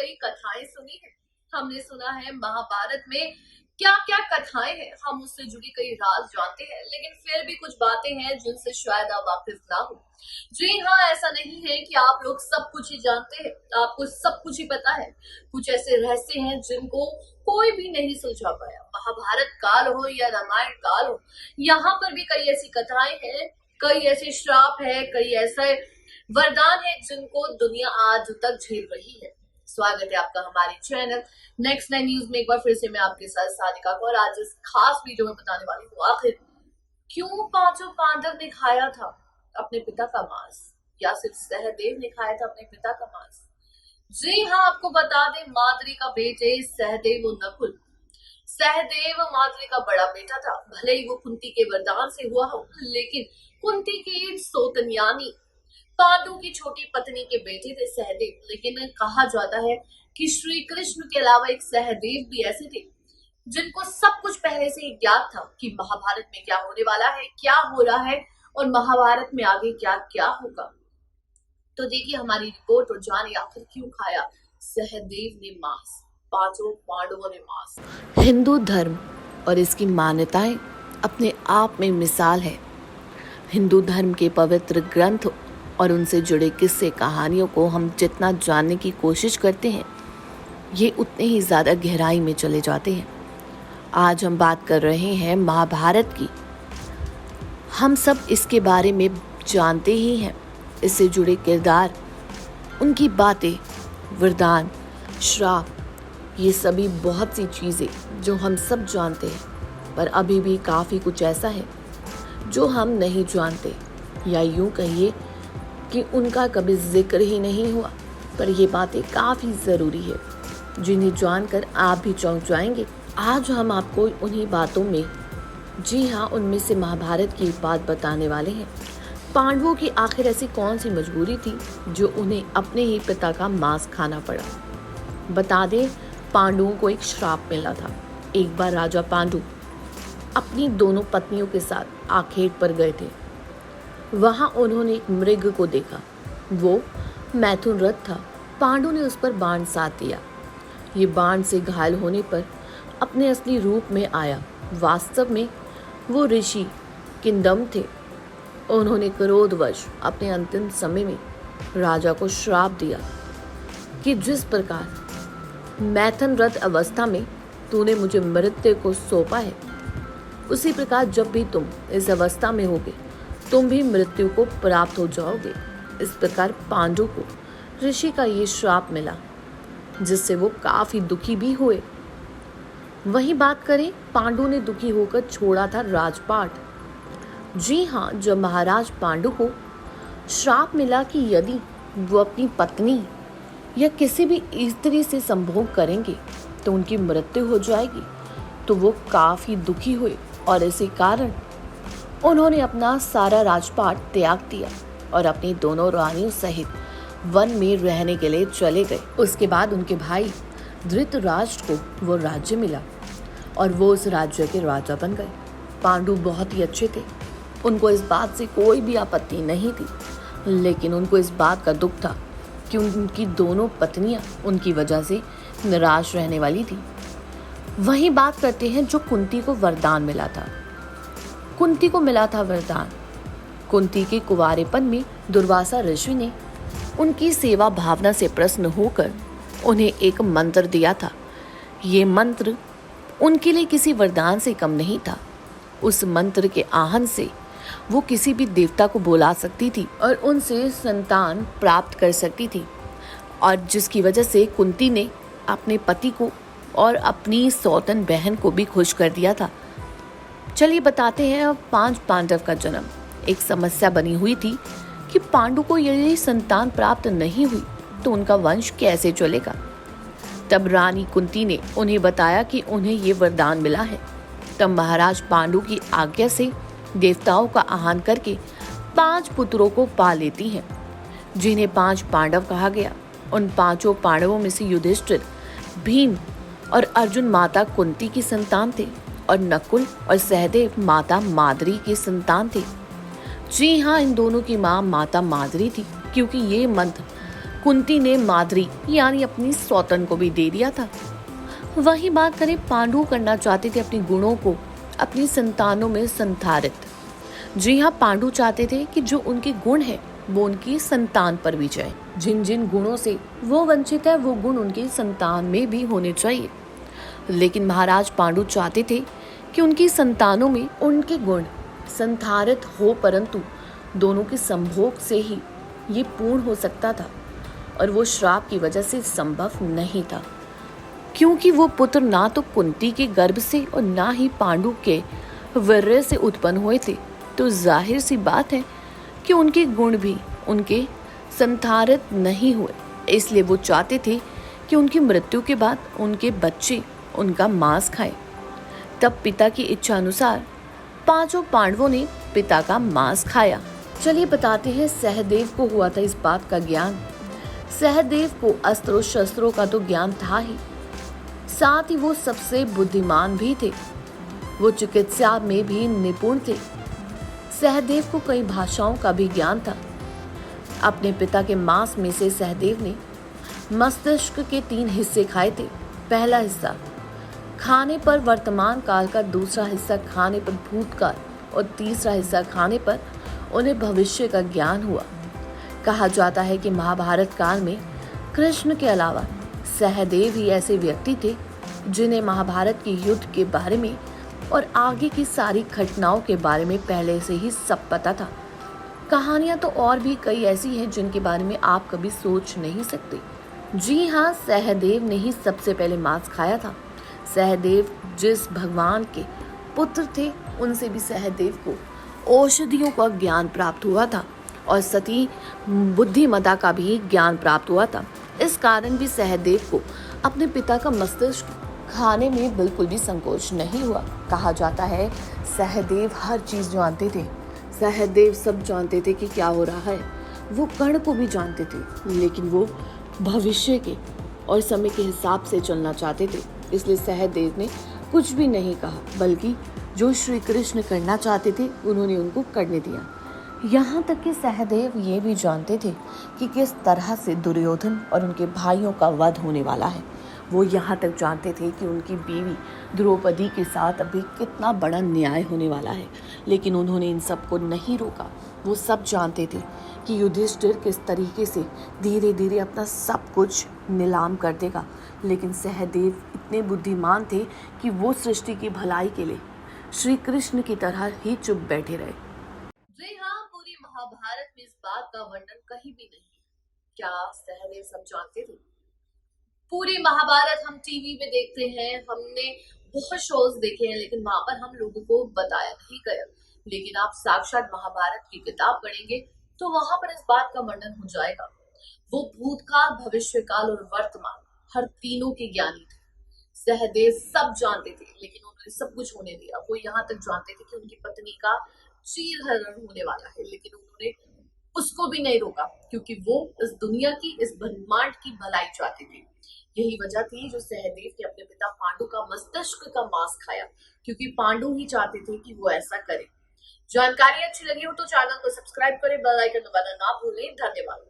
कई कथाएं सुनी है। हमने सुना है महाभारत में क्या क्या कथाएं हैं, हम उससे जुड़ी कई राज जानते हैं, लेकिन फिर भी कुछ बातें हैं जिनसे शायद आप वाकिफ ना हो। जी हाँ, ऐसा नहीं है कि आप लोग सब कुछ ही जानते हैं, आपको सब कुछ ही पता है। कुछ ऐसे रहस्य हैं जिनको कोई भी नहीं सुलझा पाया। महाभारत काल हो या रामायण काल हो, यहाँ पर भी कई ऐसी कथाएं हैं, कई ऐसे श्राप है, कई ऐसे वरदान है जिनको दुनिया आज तक झेल रही है। स्वागत है आपका हमारे चैनल नेक्स्ट 9 न्यूज में। एक बार फिर से मैं आपके साथ सानिका कौर। आज इस खास वीडियो में बताने वाली हूँ आखिर क्यों पांचों पांडव ने खाया था अपने पिता का मांस, या सिर्फ सहदेव ने खाया था अपने पिता का मांस। जी हाँ, आपको बता दें, माद्री का बेटे सहदेव और नकुल। सहदेव माद्री का बड़ा बेटा था। भले ही वो कुंती के वरदान से हुआ हो, लेकिन कुंती की सौतन्यानी पांडु की छोटी पत्नी के बेटे थे सहदेव। लेकिन कहा जाता है कि श्री कृष्ण के अलावा एक सहदेव भी ऐसे थे जिनको सब कुछ पहले से ही ज्ञात था कि महाभारत में क्या होने वाला है, क्या हो रहा है और महाभारत में आगे क्या क्या होगा। तो देखिए हमारी रिपोर्ट और जानिए आखिर क्यों खाया सहदेव ने मांस, पांचों पांडवों ने मांस। हिंदू धर्म और इसकी मान्यताएं अपने आप में मिसाल है। हिंदू धर्म के पवित्र ग्रंथ और उनसे जुड़े किस्से कहानियों को हम जितना जानने की कोशिश करते हैं, ये उतने ही ज़्यादा गहराई में चले जाते हैं। आज हम बात कर रहे हैं महाभारत की। हम सब इसके बारे में जानते ही हैं। इससे जुड़े किरदार, उनकी बातें, वरदान, श्राप, ये सभी बहुत सी चीज़ें जो हम सब जानते हैं, पर अभी भी काफ़ी कुछ ऐसा है जो हम नहीं जानते, या यूँ कहिए कि उनका कभी जिक्र ही नहीं हुआ। पर ये बातें काफ़ी ज़रूरी है, जिन्हें जानकर आप भी चौंक जाएंगे। आज हम आपको उन्हीं बातों में, जी हाँ, उनमें से महाभारत की एक बात बताने वाले हैं। पांडवों की आखिर ऐसी कौन सी मजबूरी थी जो उन्हें अपने ही पिता का मांस खाना पड़ा। बता दें, पांडवों को एक श्राप मिला था। एक बार राजा पांडु अपनी दोनों पत्नियों के साथ आखेट पर गए थे। वहां उन्होंने एक मृग को देखा। वो मैथुन रथ था। पांडु ने उस पर बाण साध दिया। ये बाण से घायल होने पर अपने असली रूप में आया। वास्तव में वो ऋषि किंदम थे। उन्होंने क्रोधवश अपने अंतिम समय में राजा को श्राप दिया कि जिस प्रकार मैथुन रथ अवस्था में तूने मुझे मृत्यु को सौंपा है, उसी प्रकार जब भी तुम इस अवस्था में होगे, तुम भी मृत्यु को प्राप्त हो जाओगे। इस प्रकार पांडु को ऋषि का ये श्राप मिला, जिससे वो काफी दुखी भी हुए। वही बात करें, पांडु ने दुखी होकर छोड़ा था राजपाट। जी हाँ, जब महाराज पांडु को श्राप मिला कि यदि वो अपनी पत्नी या किसी भी स्त्री से संभोग करेंगे तो उनकी मृत्यु हो जाएगी, तो वो काफी दुखी हुए और इसी कारण उन्होंने अपना सारा राजपाट त्याग दिया और अपनी दोनों रानियों सहित वन में रहने के लिए चले गए। उसके बाद उनके भाई धृतराष्ट्र को वो राज्य मिला और वो उस राज्य के राजा बन गए। पांडु बहुत ही अच्छे थे, उनको इस बात से कोई भी आपत्ति नहीं थी, लेकिन उनको इस बात का दुख था कि उनकी दोनों पत्नियां उनकी वजह से निराश रहने वाली थी। वही बात करते हैं जो कुंती को वरदान मिला था। कुंती को मिला था वरदान। कुंती के कुंवारेपन में दुर्वासा ऋषि ने उनकी सेवा भावना से प्रसन्न होकर उन्हें एक मंत्र दिया था। ये मंत्र उनके लिए किसी वरदान से कम नहीं था। उस मंत्र के आहन से वो किसी भी देवता को बुला सकती थी और उनसे संतान प्राप्त कर सकती थी, और जिसकी वजह से कुंती ने अपने पति को और अपनी सौतन बहन को भी खुश कर दिया था। चलिए बताते हैं अब 5 पांडव का जन्म। एक समस्या बनी हुई थी कि पांडु को यदि संतान प्राप्त नहीं हुई तो उनका वंश कैसे चलेगा। तब रानी कुंती ने उन्हें बताया कि उन्हें ये वरदान मिला है। तब महाराज पांडु की आज्ञा से देवताओं का आह्वान करके 5 पुत्रों को पाल लेती हैं, जिन्हें 5 पांडव कहा गया। उन 5 पांडवों में से युधिष्ठिर, भीम और अर्जुन माता कुंती की संतान थे, और नकुल और सहदेव माता माद्री की संतान थे। जी हाँ, इन दोनों की माँ माता माद्री थी, क्योंकि ये मंत्र कुंती ने माद्री यानी अपनी सौतन को भी दे दिया था। वही बात करें, पांडु करना चाहते थे अपने गुणों को अपनी संतानों में संधारित। जी हाँ, पांडु चाहते थे कि जो उनके गुण है वो उनकी संतान पर भी जाए। जिन जिन गुणों से वो वंचित है वो गुण उनकी संतान में भी होने चाहिए। लेकिन महाराज पांडु चाहते थे कि उनकी संतानों में उनके गुण संधारित हो, परंतु दोनों के संभोग से ही ये पूर्ण हो सकता था और वो श्राप की वजह से संभव नहीं था, क्योंकि वो पुत्र ना तो कुंती के गर्भ से और ना ही पांडु के वीर्य से उत्पन्न हुए थे। तो जाहिर सी बात है कि उनके गुण भी उनके संधारित नहीं हुए। इसलिए वो चाहते थे कि उनकी मृत्यु के बाद उनके बच्चे उनका मांस खाएं। तब पिता की इच्छा अनुसार पांचों पांडवों ने पिता का मांस खाया। चलिए बताते हैं, सहदेव को हुआ था इस बात का ज्ञान। सहदेव को अस्त्रों शस्त्रों का तो ज्ञान था ही, साथ ही वो सबसे बुद्धिमान भी थे। वो चिकित्सा में भी निपुण थे। सहदेव को कई भाषाओं का भी ज्ञान था। अपने पिता के मांस में से सहदेव ने मस्तिष्क के 3 हिस्से खाए थे। पहला हिस्सा खाने पर वर्तमान काल का, दूसरा हिस्सा खाने पर भूतकाल और तीसरा हिस्सा खाने पर उन्हें भविष्य का ज्ञान हुआ। कहा जाता है कि महाभारत काल में कृष्ण के अलावा सहदेव ही ऐसे व्यक्ति थे जिन्हें महाभारत के युद्ध के बारे में और आगे की सारी घटनाओं के बारे में पहले से ही सब पता था। कहानियां तो और भी कई ऐसी हैं जिनके बारे में आप कभी सोच नहीं सकते। जी हाँ, सहदेव ने ही सबसे पहले मांस खाया था। सहदेव जिस भगवान के पुत्र थे, उनसे भी सहदेव को औषधियों का ज्ञान प्राप्त हुआ था और सती बुद्धिमता का भी ज्ञान प्राप्त हुआ था। इस कारण भी सहदेव को अपने पिता का मस्तिष्क खाने में बिल्कुल भी संकोच नहीं हुआ। कहा जाता है सहदेव हर चीज जानते थे। सहदेव सब जानते थे कि क्या हो रहा है। वो कण को भी जानते थे, लेकिन वो भविष्य के और समय के हिसाब से चलना चाहते थे। इसलिए सहदेव ने कुछ भी नहीं कहा, बल्कि जो श्री कृष्ण करना चाहते थे उन्होंने उनको करने दिया। यहाँ तक कि सहदेव ये भी जानते थे कि किस तरह से दुर्योधन और उनके भाइयों का वध होने वाला है। वो यहाँ तक जानते थे कि उनकी बीवी द्रौपदी के साथ अभी कितना बड़ा न्याय होने वाला है, लेकिन उन्होंने इन सब को नहीं रोका। वो सब जानते थे कि युधिष्ठिर किस तरीके से धीरे धीरे अपना सब कुछ नीलाम कर देगा, लेकिन सहदेव इतने बुद्धिमान थे कि वो सृष्टि की भलाई के लिए श्री कृष्ण की तरह ही चुप बैठे रहे। जी हाँ, पूरी महाभारत में इस बात का वर्णन कहीं भी नहीं है। क्या सहदेव सब जानते थे? पूरी महाभारत हम टीवी में देखते हैं, हमने बहुत शोज देखे हैं, लेकिन वहां पर हम लोगों को बताया नहीं गया। लेकिन आप साक्षात महाभारत की किताब पढ़ेंगे तो वहां पर इस बात का वर्णन हो जाएगा। वो भूतकाल, भविष्यकाल और वर्तमान हर तीनों के ज्ञानी थे। सहदेव सब जानते थे, लेकिन उन्होंने सब कुछ होने दिया। वो यहाँ तक जानते थे कि उनकी पत्नी का चीरहरण होने वाला है, लेकिन उन्होंने उसको भी नहीं रोका, क्योंकि वो इस दुनिया की, इस ब्रह्मांड की भलाई चाहते थे। यही वजह थी जो सहदेव ने अपने पिता पांडु का मस्तिष्क का मांस खाया, क्योंकि पांडु ही चाहते थे कि वो ऐसा करे। जानकारी अच्छी लगी हो तो चैनल को सब्सक्राइब करें, बेल आइकन दबाना ना भूलें। धन्यवाद।